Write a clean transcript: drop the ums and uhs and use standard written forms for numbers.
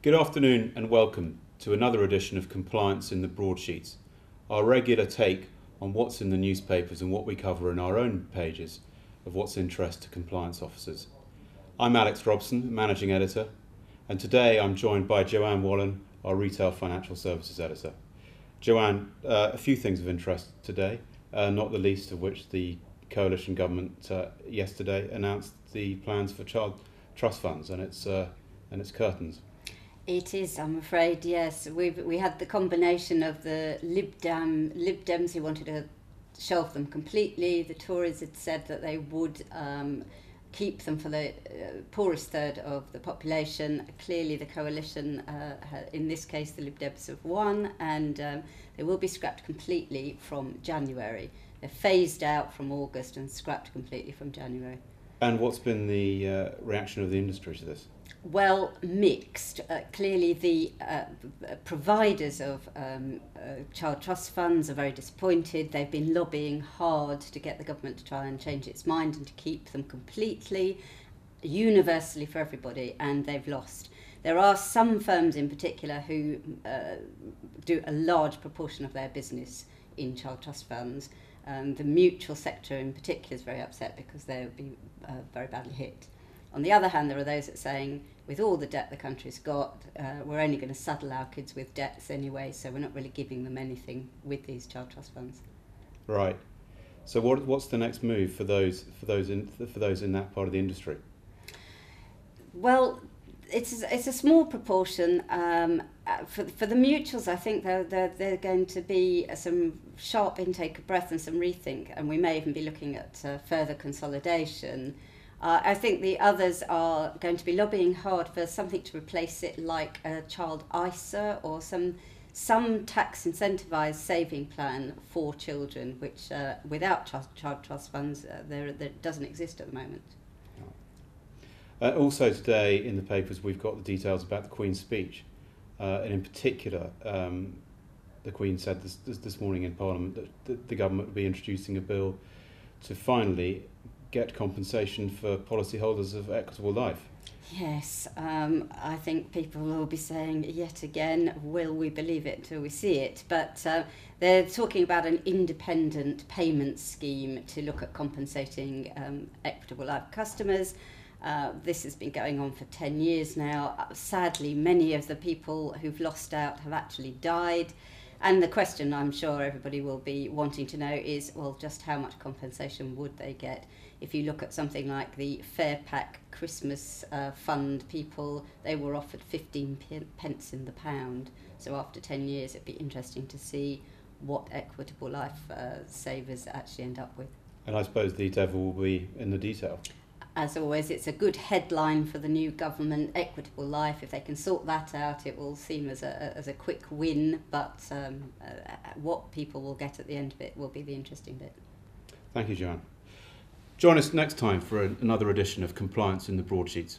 Good afternoon and welcome to another edition of Compliance in the Broadsheets, our regular take on what's in the newspapers and what we cover in our own pages of what's interest to compliance officers. I'm Alex Robson, Managing Editor, and today I'm joined by Joanne Wallen, our Retail Financial Services Editor. Joanne, a few things of interest today, not the least of which the coalition government yesterday announced the plans for child trust funds and its curtains. It is, I'm afraid, yes. We had the combination of the Lib Dems who wanted to shelve them completely. The Tories had said that they would keep them for the poorest third of the population. Clearly the coalition, in this case the Lib Dems, have won, and they will be scrapped completely from January. They're phased out from August and scrapped completely from January. And what's been the reaction of the industry to this? Well, mixed. Clearly the providers of child trust funds are very disappointed. They've been lobbying hard to get the government to try and change its mind and to keep them completely, universally for everybody, and they've lost. There are some firms in particular who do a large proportion of their business in child trust funds. The mutual sector in particular is very upset because they'll be very badly hit. On the other hand, there are those that are saying, with all the debt the country's got, we're only going to saddle our kids with debts anyway, so we're not really giving them anything with these child trust funds. Right. So what's the next move for those in that part of the industry? Well, it's a small proportion. For the mutuals, I think they're going to be some sharp intake of breath and some rethink, and we may even be looking at further consolidation. I think the others are going to be lobbying hard for something to replace it, like a child ISA or some tax incentivised saving plan for children, which without child trust funds there doesn't exist at the moment. Also today in the papers we've got the details about the Queen's speech, and in particular the Queen said this morning in Parliament that the government would be introducing a bill to finally get compensation for policyholders of equitable life. Yes, I think people will be saying yet again, will we believe it until we see it? But they're talking about an independent payment scheme to look at compensating equitable life customers. This has been going on for 10 years now. Sadly, many of the people who've lost out have actually died. And the question I'm sure everybody will be wanting to know is, well, just how much compensation would they get? If you look at something like the Fair Pack Christmas fund people, they were offered 15 pence in the pound. So after 10 years, it'd be interesting to see what equitable life savers actually end up with. And I suppose the devil will be in the detail. As always, it's a good headline for the new government, equitable life. If they can sort that out, it will seem as a quick win, but what people will get at the end of it will be the interesting bit. Thank you, Joanne. Join us next time for another edition of Compliance in the Broadsheets.